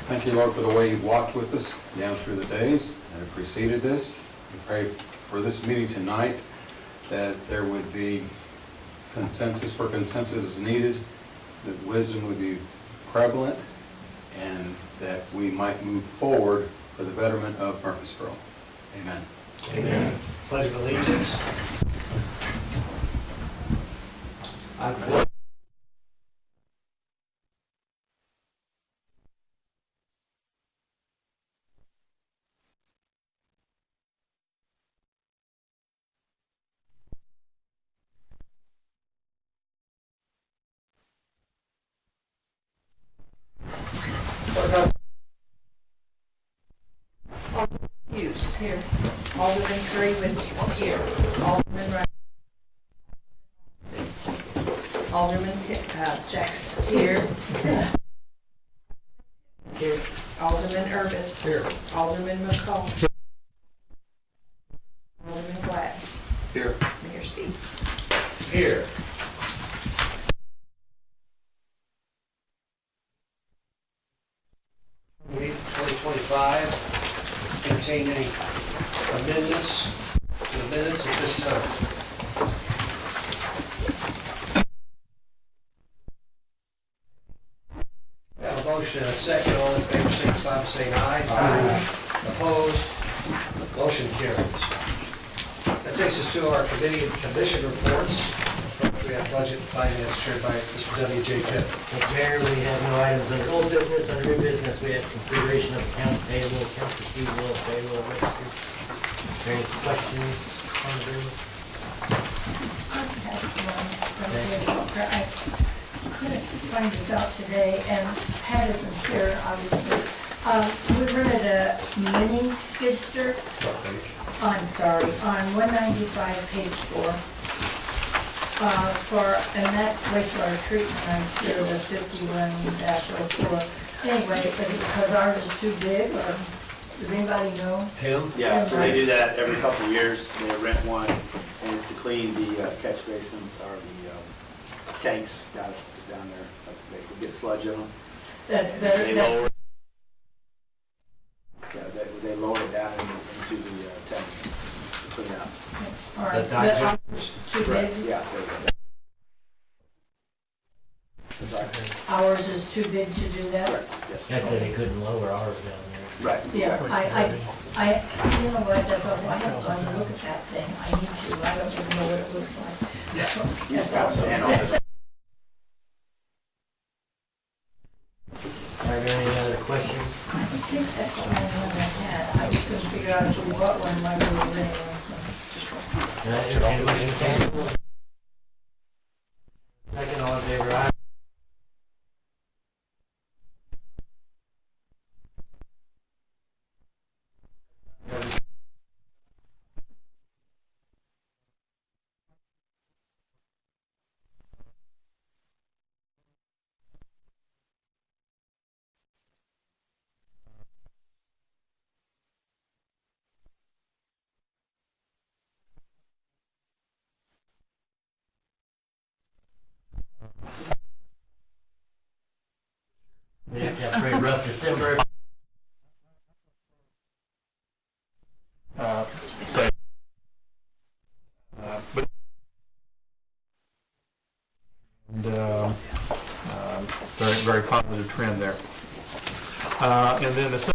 Thank you, Lord, for the way you've walked with us down through the days that have preceded this. We pray for this meeting tonight that there would be consensus where consensus is needed, that wisdom would be prevalent, and that we might move forward for the betterment of Murphysboro. Amen. Amen. Pledge of allegiance. I pledge. Hughes here. Alderman Cravens here. Alderman Ryan. Alderman Jacks here. Here. Alderman Urbis. Here. Alderman McCall. Alderman Black. Here. Mayor Steve. Here. Meeting 2025. Entertain any amendments to the minutes at this time. We have a motion and a second. All in favor, signify by saying aye. Aye. Opposed? Motion carries. That takes us to our committee and commission reports. First, we have budget and finance chaired by Mr. W.J. Pitt. Mr. Mayor, we have no items under old business. Under new business, we have consideration of accounts payable, accounts receivable, payroll registers. Are there any questions on the bill? I couldn't find this out today, and Pat isn't here, obviously. We rented a mini skidster. I'm sorry, on 195, page 4. And that's wastewater treatment, I'm sure, the 51-04. Anyway, is it because ours is too big, or does anybody know? Tim? Yeah, so they do that every couple of years. They rent one, and it's to clean the catch basins or the tanks down there. They could get sludge in them. They lower it. Yeah, they lower it down into the tank to clean out. All right, The but digest- ours is too big. Yeah. I'm sorry. Ours is too big to do that. Correct, yes. I'd say they couldn't lower ours down there. Right. Yeah, exactly. you know what, that's all, I have to look at that thing, I need to, I don't even know what it looks like. You just got to stand on this. Are there any other questions? I think that's the only one I had, I just couldn't figure out if we bought one while we were renting one, so. Can I entertain a motion to table? Second, all in favor, aye. We have to have a pretty rough December. Very positive trend there. And then the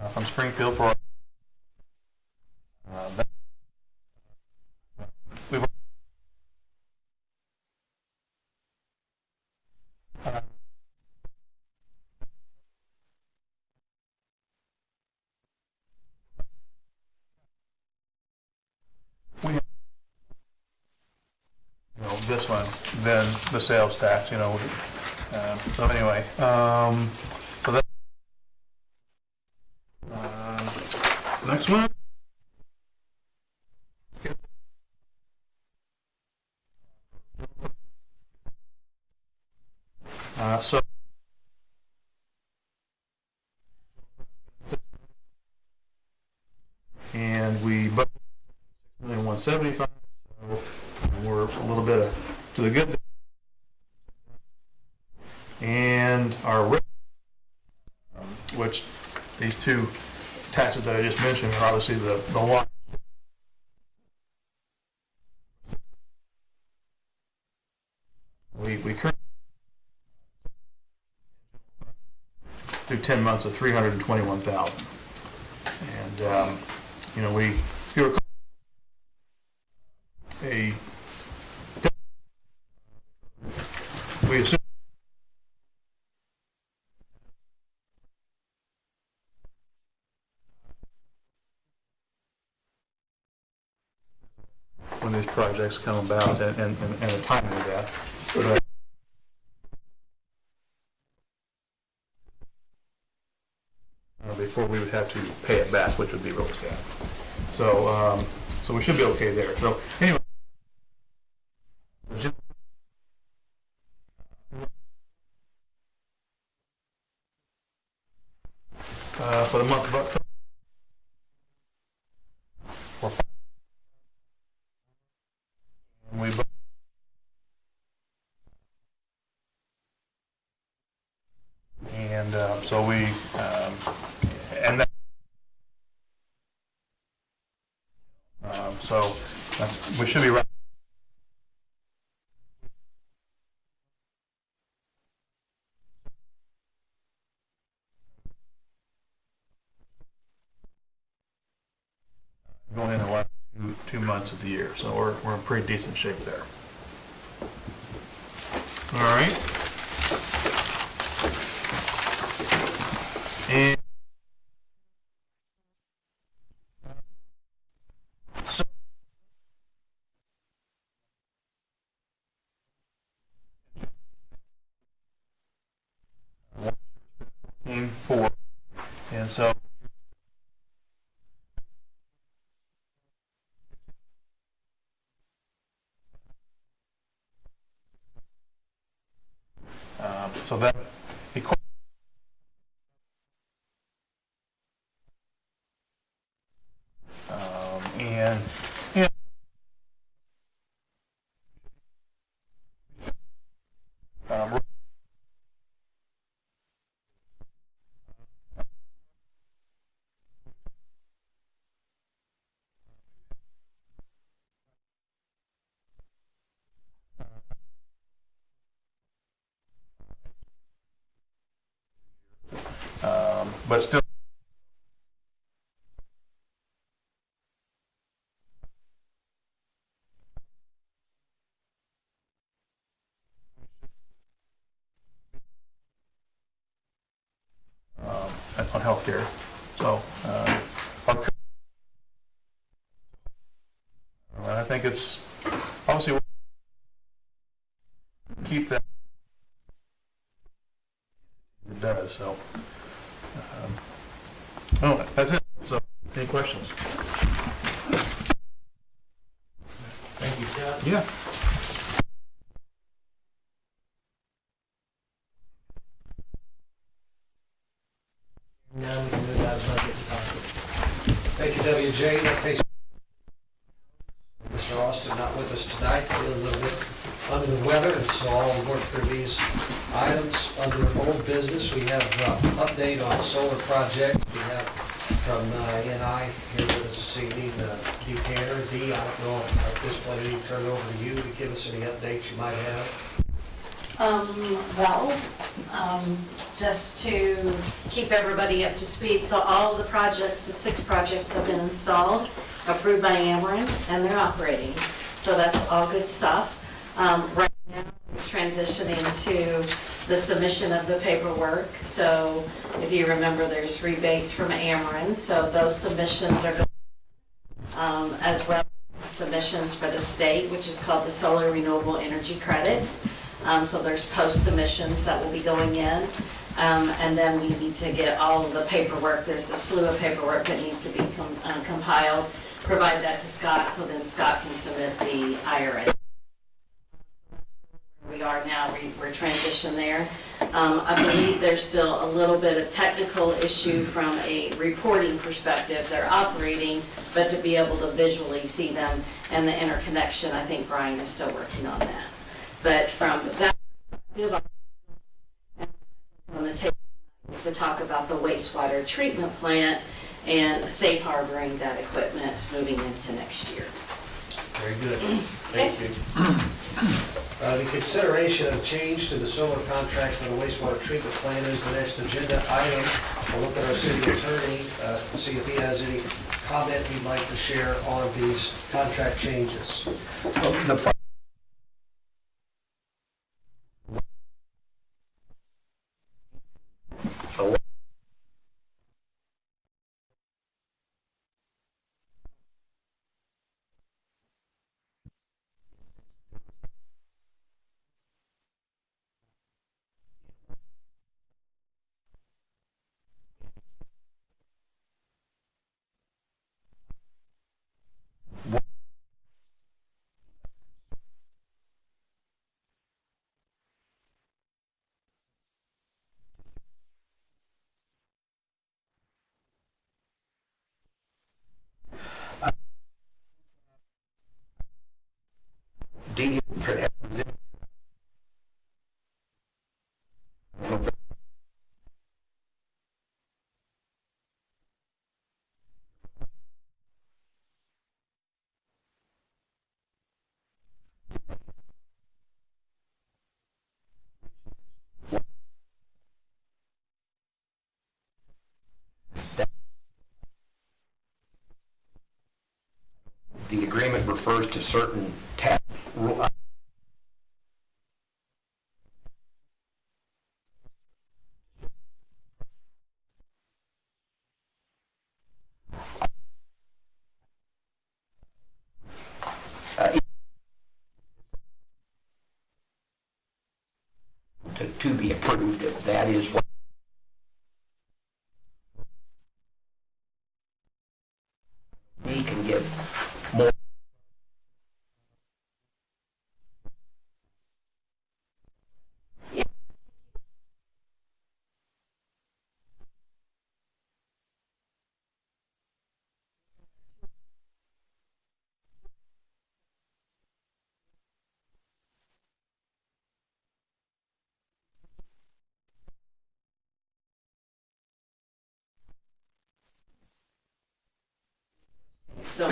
from Springfield for we've we have, this one, then the sales tax, so anyway, so that next one. So and we budgeted $1,175,000. a little bit to the good. And our which these two taxes that I just mentioned are obviously the law. We currently through 10 months of 321,000, and you know, if you recall, we assume when these projects come about and the timing of that. But, before we would have to pay it back, which would be really sad. So, so we should be okay there. So anyway, for the month of October, we and so we and that, so we should be right. Going in the last 2 months of the year, so we're in pretty decent shape there. All right. And so, four, and so so that equates and but still on healthcare. So I think it's obviously keep that. It does so. Oh, that's it. So, any questions? Thank you, Scott. Yeah. Now we can move out of budget and talk. Thank you, WJ. That takes Mr. Austin not with us tonight, feeling a little bit under the weather, and so I'll work through these items. Under old business, we have update on solar project. We have from NI here with us this evening, Dee Tanner. Dee, I don't know at this point, I need to turn it over to you to give us any updates you might have. Just to keep everybody up to speed, so all of the projects, the 6 projects have been installed, approved by Ameren, and they're operating. So that's all good stuff. Right now, it's transitioning to the submission of the paperwork. So if you remember, there's rebates from Ameren, so those submissions are going, as well as submissions for the state, which is called the Solar Renewable Energy Credits. So there's post submissions that will be going in. And then we need to get all of the paperwork. There's a slew of paperwork that needs to be compiled, provide that to Scott, so then Scott can submit the IRS. We are now, we're a transition there. I believe there's still a little bit of technical issue from a reporting perspective. They're operating, but to be able to visually see them and the interconnection, I think Brian is still working on that. But from that perspective, on the table is to talk about the wastewater treatment plant and safe harboring that equipment moving into next year. Very good. Thank you. The consideration of change to the solar contract for the wastewater treatment plant is the next agenda item. I'll look at our city attorney, see if he has any comment he'd like to share on these contract changes. The agreement refers to certain tax rules. To be approved, if that is what we can give more. So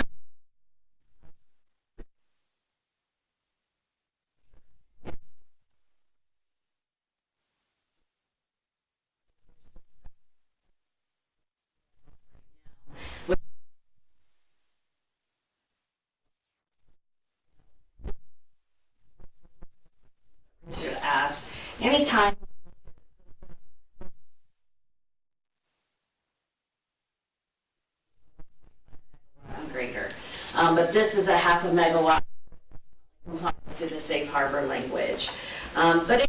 should ask anytime greater. But this is a 0.5 megawatt to the safe harbor language. But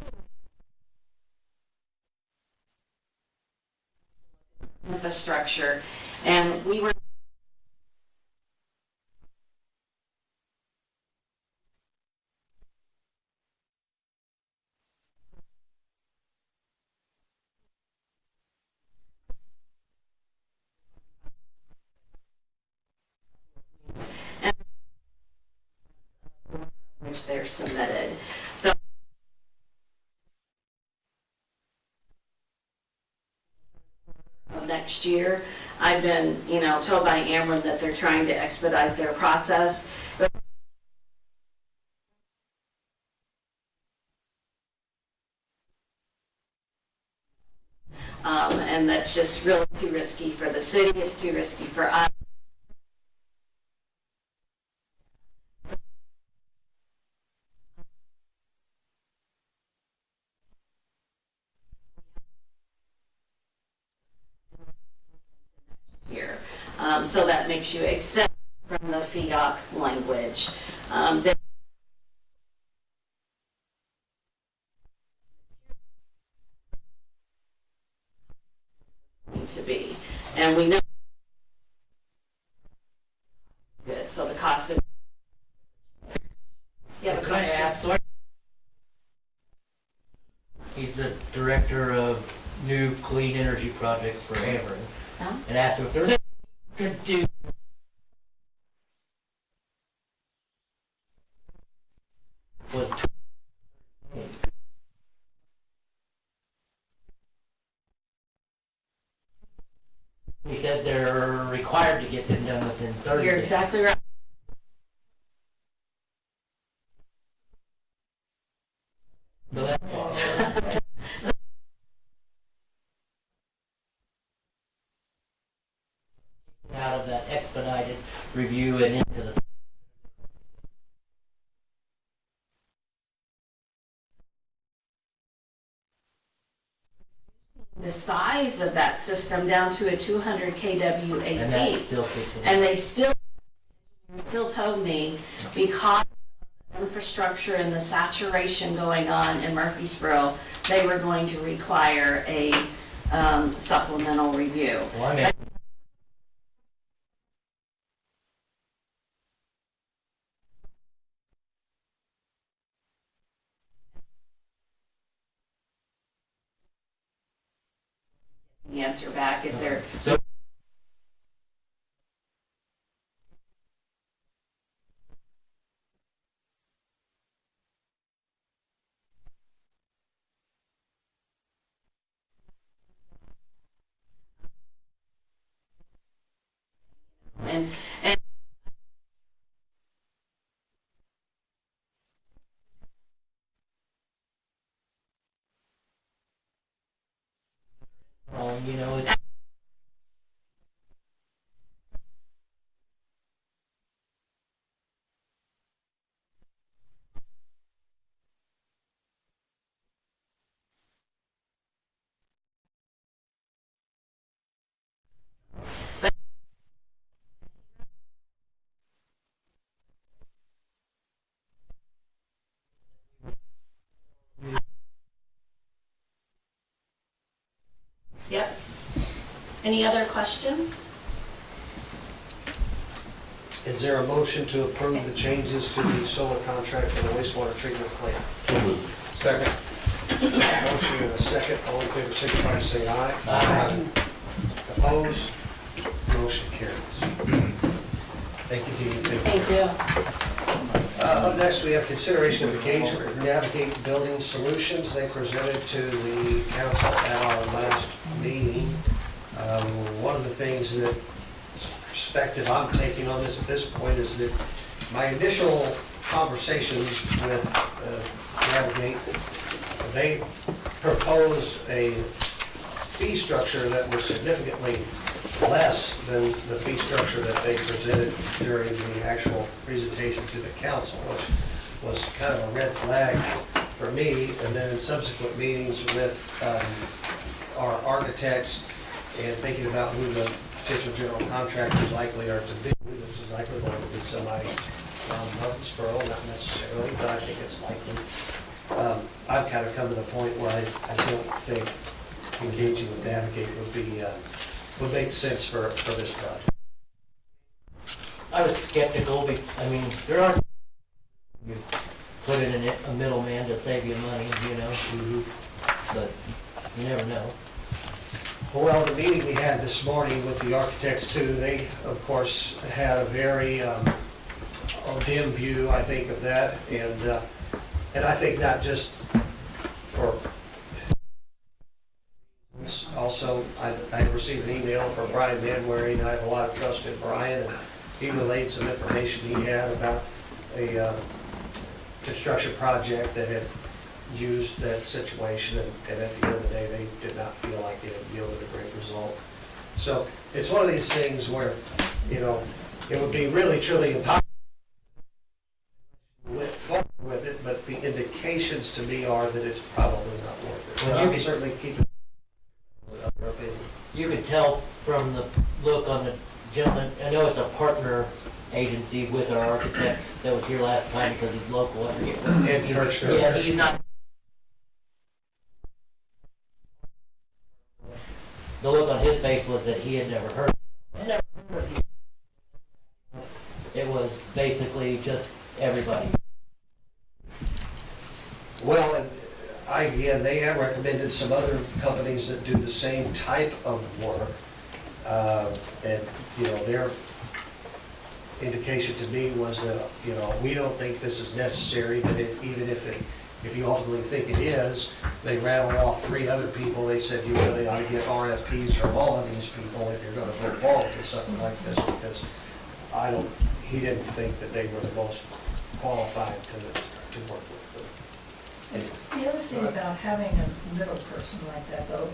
infrastructure, and we were which they're submitted. So of next year, I've been, told by Ameren that they're trying to expedite their process. And that's just really too risky for the city. It's too risky for us. Here. So that makes you exempt from the FEOC language. That to be, and we know good. So the cost of you have a Could I question? ask, Director of New Clean Energy Projects for Ameren, Huh? and asked him if there's anything he could do. Was he said they're required to get them done within 30 You're days. exactly right. So that, out of that expedited review and into the The size of that system down to a 200 kW and that AC. still kicking. And they still told me because of the infrastructure and the saturation going on in Murphysboro, they were going to require a supplemental review. Well, I mean, The answer back if they're, so and you know, it's yep. Any other questions? Is there a motion to approve the changes to the solar contract for the wastewater treatment plant? Second. Motion and a second, all in favor, signify by saying aye. Aye. Opposed? Motion carries. Thank you, Dean. Thank you. Up next, we have consideration of engagement with Navigate Building Solutions. They presented to the council at our last meeting. One of the things that perspective I'm taking on this at this point is that my initial conversations with Navigate, they proposed a fee structure that was significantly less than the fee structure that they presented during the actual presentation to the council, which was kind of a red flag for me. And then in subsequent meetings with our architects and thinking about who the potential general contractors likely are to be, which is likely going to be somebody from Murphysboro, not necessarily, but I think it's likely. I've kind of come to the point where I don't think engaging with Navigate would make sense for this project. I was skeptical, I mean, there are, you put in a middleman to save you money, you know, but you never know. Well, the meeting we had this morning with the architects too, they, of course, had a very dim view, I think, of that. And I think not just for, also, I received an email from Brian Manwaring, and I have a lot of trust in Brian, and he relayed some information he had about a construction project that had used that situation, and at the end of the day, they did not feel like it had yielded a great result. So it's one of these things where, you know, it would be really truly impossible to went forward with it, but the indications to me are that it's probably not worth it. Well, But you I'm could- certainly keeping other opinion. You could tell from the look on the gentleman, I know it's a partner agency with our architect that was here last time because he's local, I forget. what- Ed he's- Kirchner. Yeah, he's not. The look on his face was that he had never heard. It was basically just everybody. Well, and again, they have recommended some other companies that do the same type of work. And, you know, their indication to me was that, you know, we don't think this is necessary, but if you ultimately think it is, they rattled off 3 other people. They said you really ought to get RFPs from all of these people if you're gonna go forward with something like this, because he didn't think that they were the most qualified to work with. The other thing about having a middle person like that, though,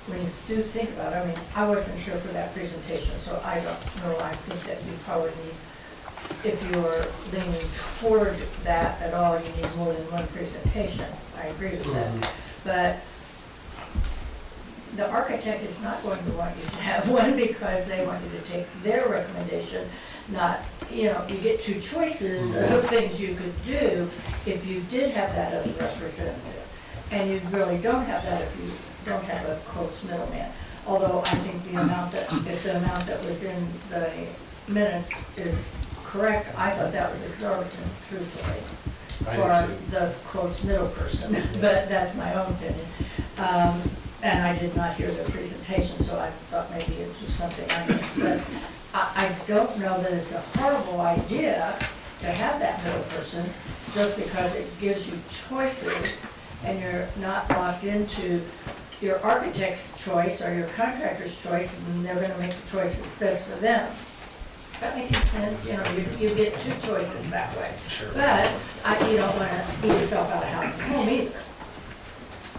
when you do think about it, I mean, I wasn't here for that presentation, so I don't know, I think that you probably need, if you're leaning toward that at all, you need more than one presentation. I agree with that. But the architect is not going to want you to have one because they want you to take their recommendation, not, you know, you get 2 choices of things you could do if you did have that other representative. And you really don't have that if you don't have a quotes middleman. Although I think the amount that, if the amount that was in the minutes is correct, I thought that was exorbitant, truthfully, for the quotes middle person, but that's my own opinion. And I did not hear the presentation, so I thought maybe it was something I missed. But I don't know that it's a horrible idea to have that middle person, just because it gives you choices and you're not locked into your architect's choice or your contractor's choice, and they're gonna make the choice that's best for them. Does that make any sense? You know, you get 2 choices that way. Sure. But you don't wanna eat yourself out of house and home either.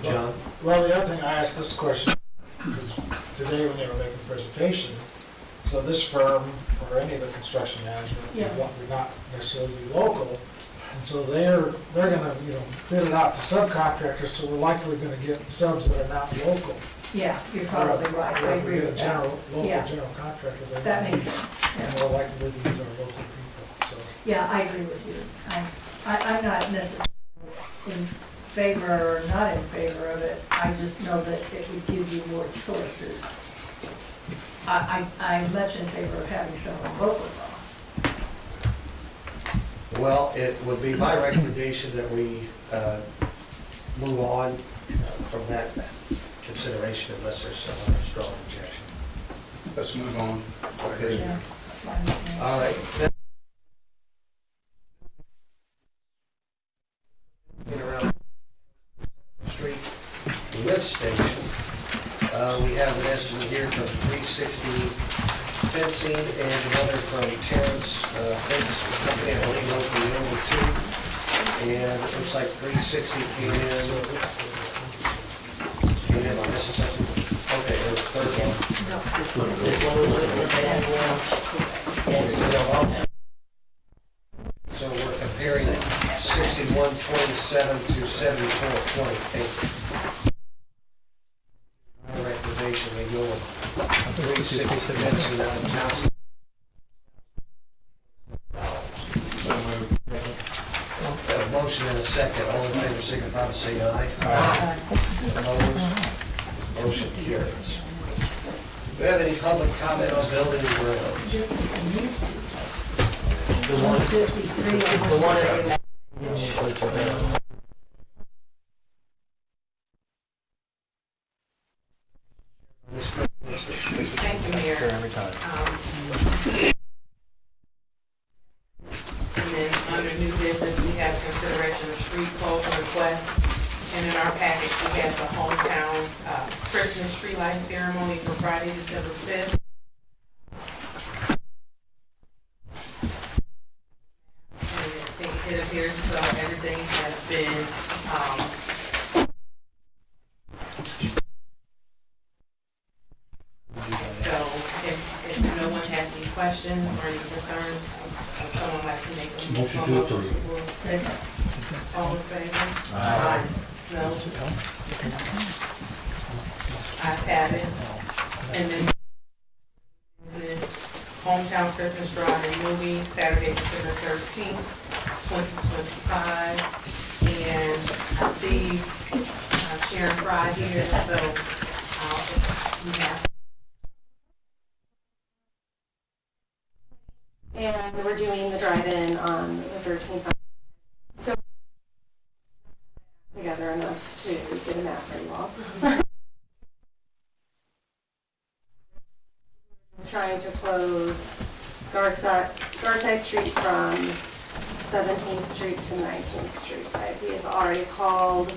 John? Well, the other thing, I asked this question, because today when they were making the presentation, so this firm, or any of the construction management, would not necessarily be local, and so they're gonna, you know, bid it out to subcontractors, so we're likely gonna get subs that are not local. Yeah, you're probably right, I agree with that. Local Yeah. general contractor. they're That gonna makes be sense. more likely to use our local people, so. Yeah, I agree with you. I'm not necessarily in favor or not in favor of it. I just know that it would give you more choices. I'm much in favor of having someone local though. Well, it would be my recommendation that we move on from that consideration unless there's some other strong objection. Let's move on. Okay. Yeah, that's fine with me. All right. Get around Street lift station. We have an estimate here from 360 Fencing and another from Terrace Fence Company. I believe those were the only 2. And it looks like 360 came in. Am I missing something? Okay, there's a third one. No, this This is. one was with the So we're comparing 6127 to 7428. My recommendation, we go with 360 Fencing out of Johnson. Got a motion and a second. All in favor, signify by saying aye. Opposed? Motion carries. Do we have any public comment on building and grounds? The one, 53. the one that Thank you, Mayor. And then under new business, we have consideration of street closure request. And in our package, we have the hometown Christmas tree light ceremony for Friday, December 5th. And it appears so everything has been, so if no one has any questions or any concerns, someone like to make a motion to approve. Second. All in favor? Aye. No? Ayes have it. And then this hometown Christmas drive and movie, Saturday, December 13th, 2025. And I see Sharon Fry here, so we have. And we're doing the drive-in on the 13th. So together enough to going to close Guardside Street from 17th Street to 19th Street. We have already called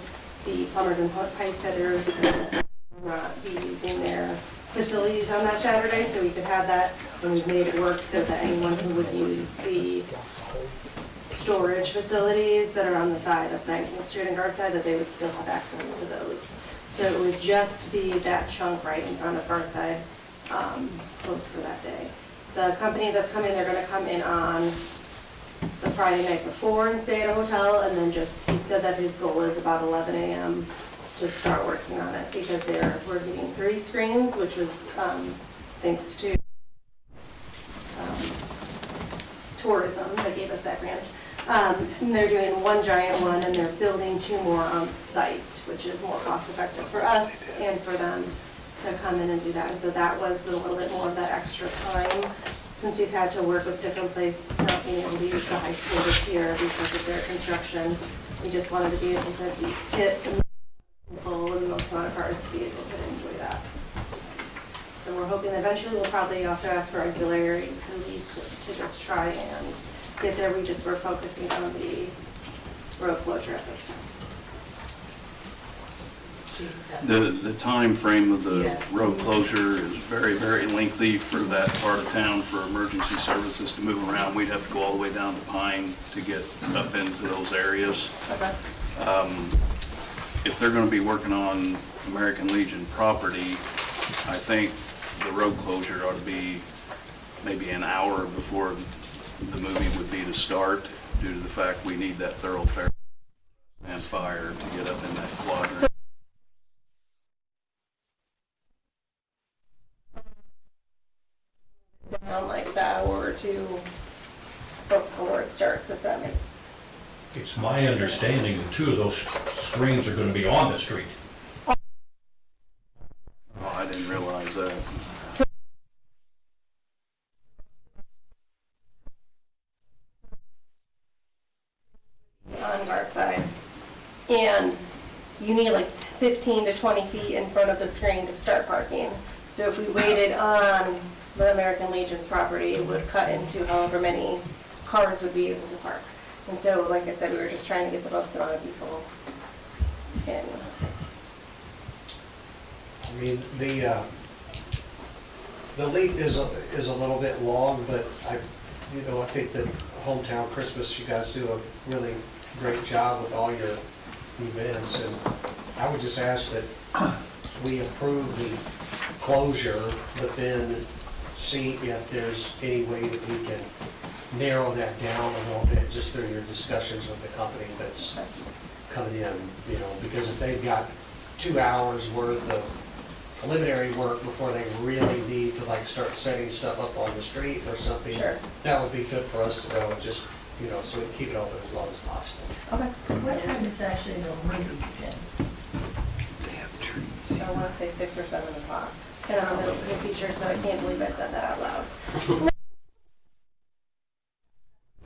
the plumbers and pipe fitters to not be using their facilities on that Saturday, so we could have that, and we've made it work so that anyone who would use the storage facilities that are on the side of 19th Street and Guardside, that they would still have access to those. So it would just be that chunk right in front of Guardside closed for that day. The company that's coming, they're gonna come in on the Friday night before and stay at a hotel, and then he said that his goal is about 11 a.m. to start working on it, because we're getting 3 screens, which was thanks to tourism that gave us that grant. And they're doing 1 giant one, and they're building 2 more on site, which is more cost effective for us and for them to come in and do that. And so that was a little bit more of that extra time, since we've had to work with different places, not being able to use the high school this year because of their construction. We just wanted to be able to hit the people and the most amount of cars to be able to enjoy that. So we're hoping eventually we'll probably also ask for auxiliary police to just try and get there. We're focusing on the road closure at this time. The time frame of the road closure is very, very lengthy for that part of town for emergency services to move around. We'd have to go all the way down to Pine to get up into those areas. Okay. If they're going to be working on American Legion property, I think the road closure ought to be maybe an hour before the movie would be to start, due to the fact we need that thoroughfare and fire to get up in that quadrant. Down like the hour or 2 before it starts, if that makes. It's my understanding that 2 of those screens are going to be on the street. Oh, I didn't realize that. On Guardside. And you need like 15 to 20 feet in front of the screen to start parking. So if we waited on the American Legion's property, it would cut into however many cars would be able to park. And so, like I said, we were just trying to get the most amount of people in. I mean, the lead is a little bit long, but I think that Hometown Christmas, you guys do a really great job with all your events, and I would just ask that we approve the closure, but then see if there's any way that we can narrow that down a little bit, just through your discussions with the company that's coming in, because if they've got 2 hours worth of preliminary work before they really need to start setting stuff up on the street or something, Sure. that would be good for us to know, just, so we can keep it open as long as possible. Okay. What time is actually the movie begin? They have trees. I want to say 6 or 7 o'clock. And I'm a middle school teacher, so I can't believe I said that out loud.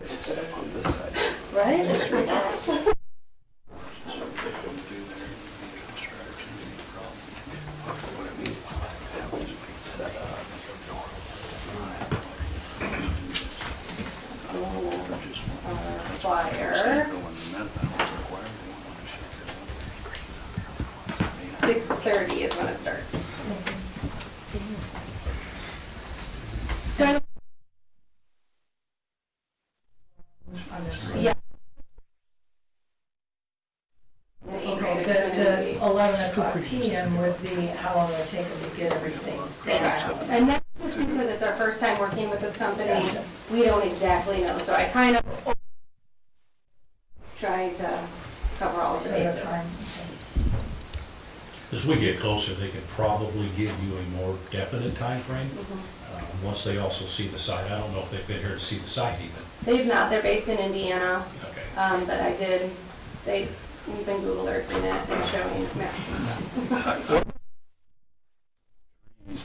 Set up on this side. Right? Flyer. 6:30 is when it starts. So I don't. Yeah. Okay, the 11 o'clock PM would be how long it take them to get everything down. And that's just because it's our first time working with this company. We don't exactly know, so I kind of try to cover all of the So that's bases. fine. As we get closer, they could probably give you a more definite time frame. Once they also see the site. I don't know if they've been here to see the site even. They've not, they're based in Indiana, Okay. but I did, we've been Google Earthing it and showing maps.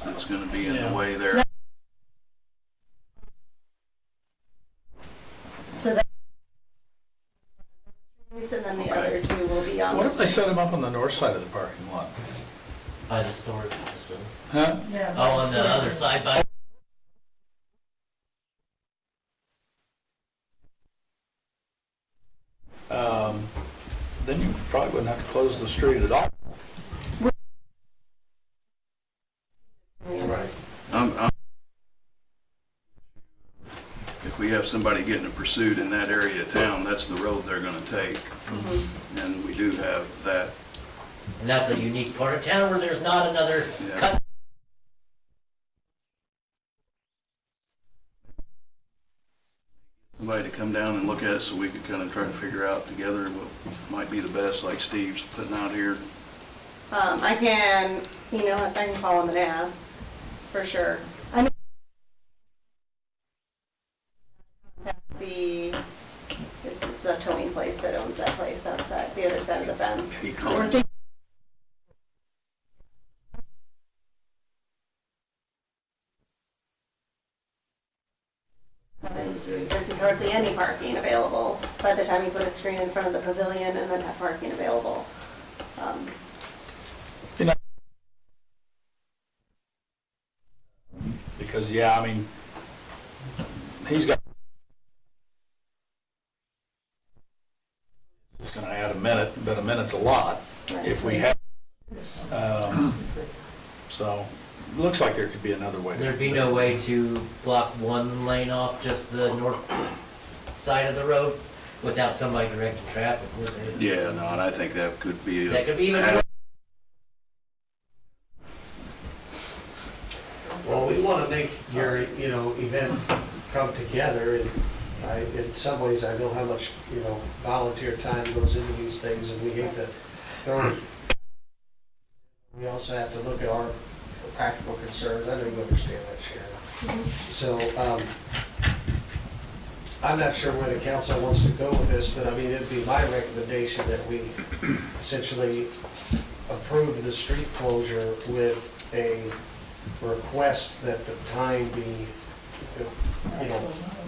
That's going to be in the way there. So that, and then the other 2 will be on. What if they set them up on the north side of the parking lot? By the storage facility. Huh? Yeah. Oh, on the other side by close the street at all. If we have somebody getting a pursuit in that area of town, that's the road they're gonna take. And we do have that. And that's a unique part of town where there's not another Yeah. cut. Somebody to come down and look at it so we could kind of try to figure out together what might be the best, like Steve's putting out here. I can email him, I can call him and ask, for sure. I know it's a towing place that owns that place outside, the other side of the fence. He We're calls. thinking- And there'd be hardly any parking available by the time you put a screen in front of the pavilion and then have parking available. Because, yeah, I mean, he's got, it's gonna add a minute, but a minute's a lot if we have, so, looks like there could be another way. There'd be no way to block one lane off just the north side of the road without somebody directing traffic, would there? Yeah, no, and I think that could be. That could be even more. Well, we want to make your, event come together, and in some ways, I know how much, volunteer time goes into these things, and we hate to throw it. We also have to look at our practical concerns. I know you understand that, Sharon. So, I'm not sure where the council wants to go with this, but I mean, it'd be my recommendation that we essentially approve the street closure with a request that the time be,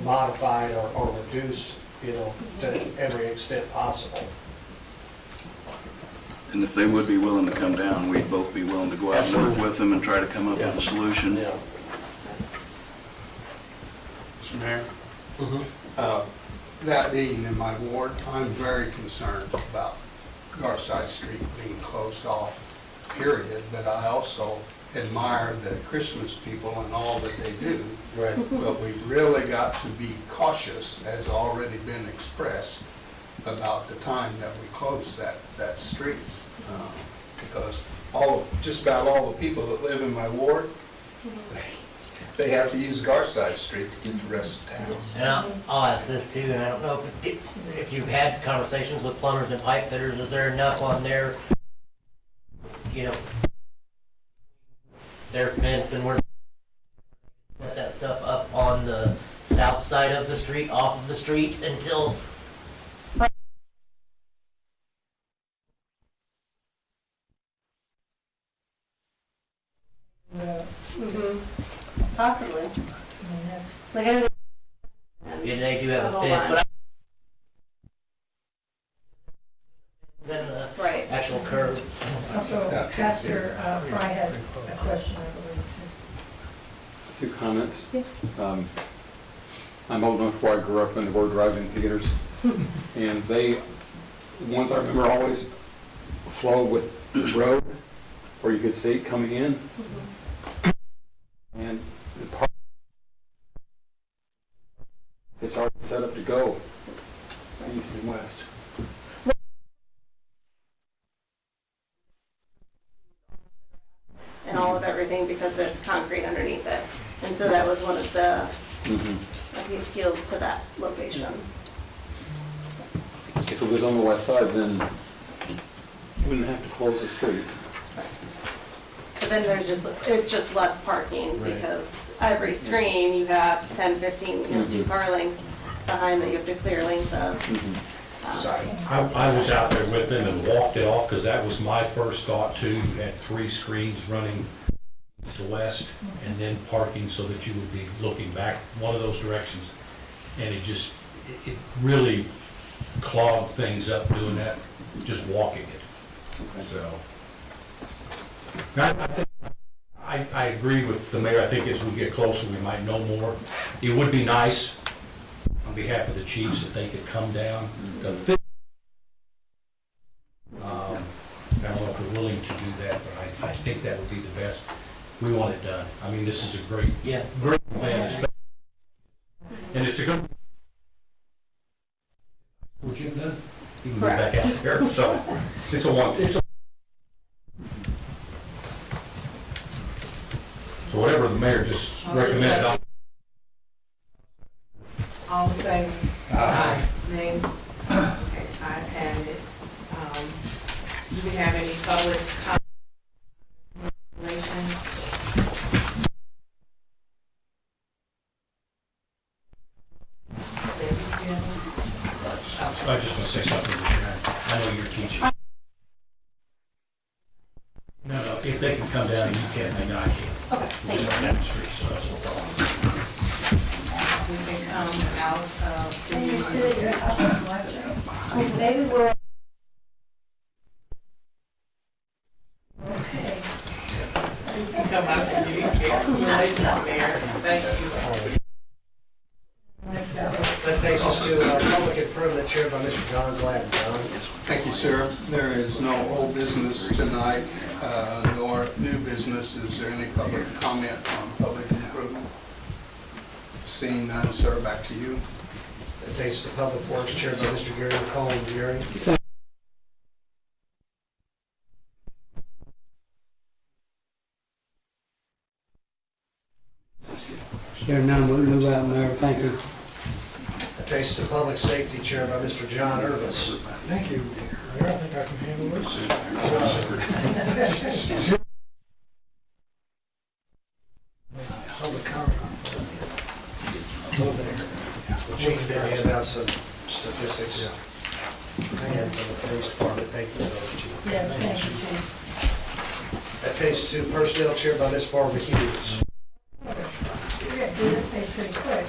modified or reduced, to every extent possible. And if they would be willing to come down, we'd both be willing to go out and work with them and try to come up with a solution. Yeah. Mr. Mayor? That being in my ward, I'm very concerned about Garside Street being closed off, period, but I also admire the Christmas people and all that they do. Right. But we've really got to be cautious, as already been expressed, about the time that we close that street. Because just about all the people that live in my ward, they have to use Garside Street to get the rest of town. And I'll ask this too, and I don't know if you've had conversations with plumbers and pipe fitters, is there enough on their fence and where put that stuff up on the south side of the street, off of the street until Possibly. I mean, that's, Like, I know yeah, they do have a Hold fence, on. but then the Right. actual curb. also, Pastor Fry had a question, I believe. Two comments. I'm old enough where I grew up when there were drive-in theaters, and the ones I remember always flow with the road where you could see it coming in. And the park, it's already set up to go east and west. and all of everything because it's concrete underneath it. And so that was one of the appeals to that location. If it was on the west side, then you wouldn't have to close the street. But then it's just less parking Right. because every screen you have 10, 15, 2-car lengths behind that you have to clear length of. Sorry. I was out there with them and walked it off, because that was my first thought too. You had 3 screens running east to west, and then parking so that you would be looking back one of those directions. And it really clogged things up doing that, just walking it. So, I agree with the mayor. I think as we get closer, we might know more. It would be nice, on behalf of the chiefs, if they could come down. we want it done. I mean, this is a great plan. And it's a good. What you've done? You can go back out there, so it's a one, it's a. So whatever the mayor just recommended. All in favor? Aye. Nay? Okay, I've had it. Do we have any public comment? I just want to say something to Sharon. I know you're teaching. No, if they can come down and you can't, then I can't. Okay, We're just down the street, so that's no problem. We can come out of And you the, sit at your house and watch it. Maybe we're. Okay. to come out and do relations there. Thank you. That takes us to our public improvement chaired by Mr. John Gladden. John? Thank you, sir. There is no old business tonight, nor new business. Is there any public comment on public improvement? Seeing none, sir, back to you. That takes us to public works chaired by Mr. Gary McCollum. Gary? There none, we'll move out, Mayor, thank you. That takes us to public safety chaired by Mr. John Irvis. Thank you, Mayor, I think I can handle this. Public comment. Go there. The chief did hand out some statistics. And from the police department, thank you to those, Chief. Yes, thank you, Chief. That takes us to personnel chaired by Ms. Barbara Hughes. We're going to do this page pretty quick.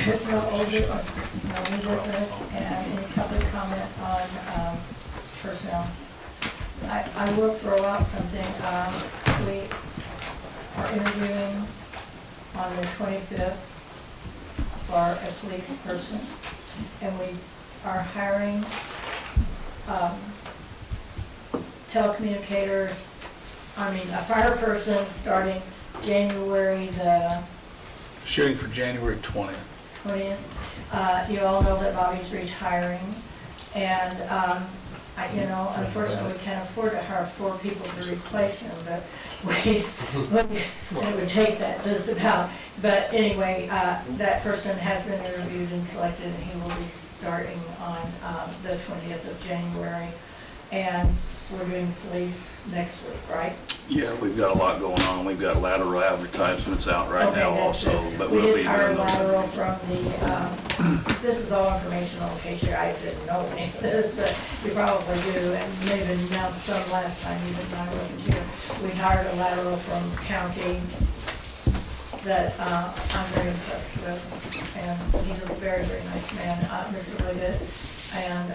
There's no old business, no new business, and any public comment on personnel. I will throw out something. We are interviewing on the 25th for a police person, and we are hiring telecommunicators, a fire person starting January the Shooting for January 20th. 20th. You all know that Bobby's retiring, and, unfortunately, we can't afford to hire 4 people to replace him, but it would take that just about. But anyway, that person has been interviewed and selected, and he will be starting on the 20th of January. And we're doing police next week, right? Yeah, we've got a lot going on. We've got lateral advertisements out right now that's also, good. but We we'll did be hire doing those. lateral from the, this is all informational in case you guys didn't know any of this, but you probably do, and maybe announced some last time, even though I wasn't here. We hired a lateral from county that I'm very impressed with, and he's a very, very nice man, Mr. Liggett, and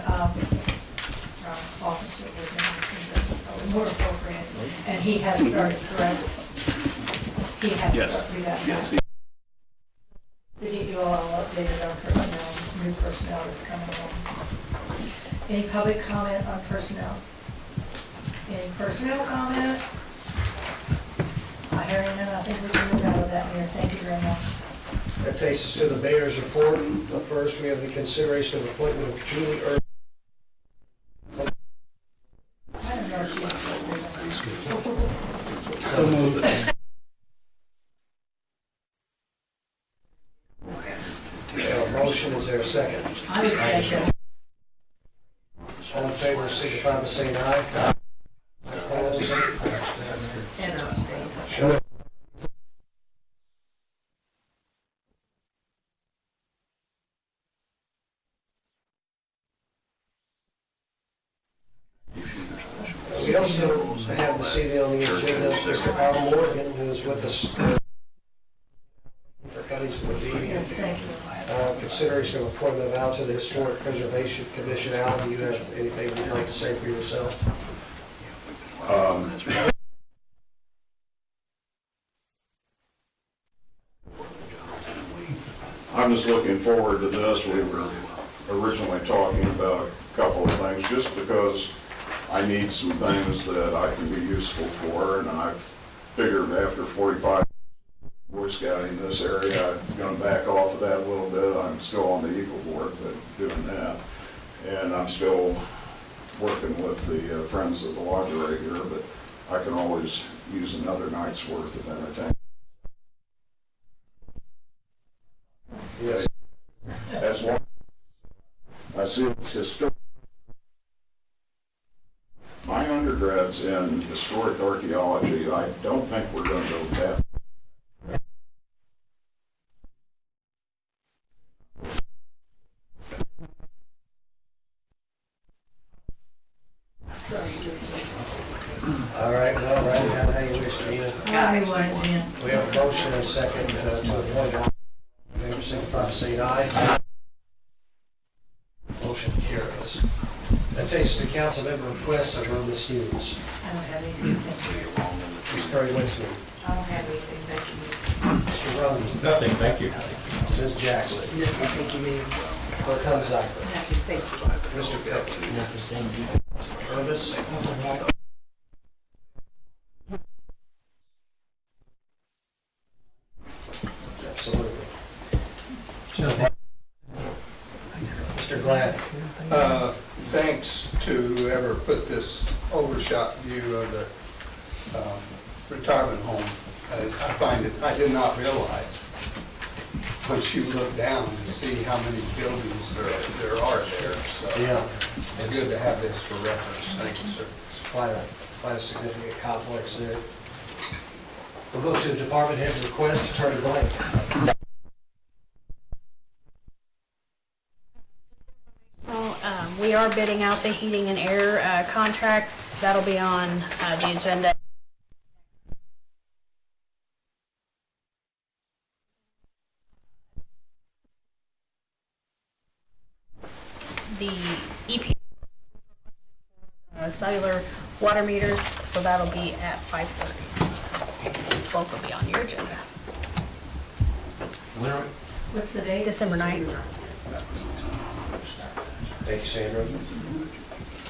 officer with him, more appropriate, and he has started, correct? He has Yes. started, that. Yes, To get you all updated on personnel, new personnel that's coming on. Any public comment on personnel? Any personnel comment? Hearing none, I think we can move out of that, Mayor. Thank you very much. That takes us to the mayor's report. Up first, we have the consideration of appointment of Julie Earl. I don't know if she's. So moved. We have a motion, is there a second? I would say so. All in favor, signify by saying aye. Opposed? And abstain. Show. We also have this evening on the agenda Mr. Al Morgan, who is with us for Cuttington Ravine. Yes, thank you. Consideration of appointment of Al to the Historic Preservation Commission. Al, do you have anything you'd like to say for yourself? I'm just looking forward to this. We were originally talking about a couple of things, just because I need some things that I can be useful for, and I've figured after 45 Boy Scouting in this area, I'm going to back off of that a little bit. I'm still on the Eagle Board, but doing that. And I'm still working with the Friends of the Library here, but I can always use another night's worth of entertainment. Yes. As long I see it's historic. My undergrad's in historic archaeology. I don't think we're going to go that. All right, well, write it down how you wish, Gina. However you want it, Jan. We have a motion and a second to appoint. In favor, signify by saying aye. Motion carries. That takes us to council member requests of Ms. Hughes. I don't have anything, thank you. Ms. Terry Winston. I don't have anything, thank you. Mr. Roden. Nothing, thank you. Ms. Jackson. Thank you, Mayor. Clerk Hunziker. Nothing, thank you. Mr. Pitt. Nothing, thank you. Purvis. Absolutely. Mr. Glad. Thanks to whoever put this overshot view of the retirement home. I find it, I did not realize, once you look down to see how many buildings there are there. So Yeah. it's good to have this for reference. Thank you, sir. It's quite a significant complex there. We'll go to department head request, Attorney Blank. Well, we are bidding out the heating and air contract. That'll be on the agenda. The EP cellular water meters, so that'll be at 5:30. Both will be on your agenda. What's the date? December 9th. Thank you, Sandra.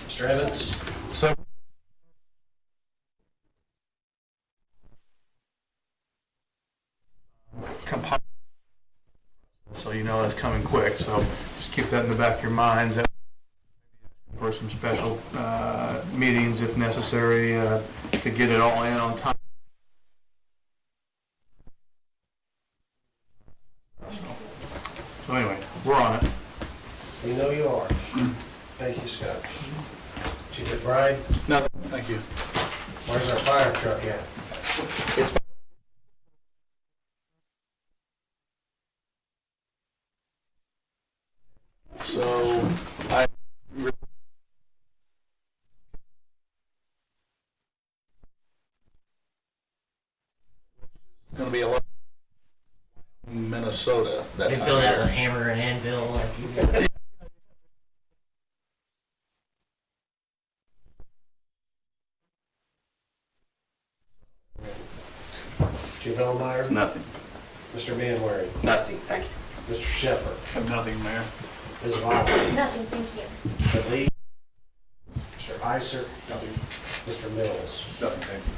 Mr. Evans. So, so you know that's coming quick, so just keep that in the back of your minds. For some special meetings if necessary to get it all in on time. So anyway, we're on it. We know you are. Thank you, Scott. Chief McBride, Nothing, thank you. where's our fire truck at? So I going to be a lot in Minnesota that They time build of out year. a hammer and anvil like you guys. Chief Elmeyer, Nothing. Mr. Manwaring, Nothing, thank you. Mr. Shepherd, Have nothing, Mayor. Ms. Vaughn, Nothing, thank you. Mr. Lee, Mr. Iser, Mr. Mills. Nothing, thank you.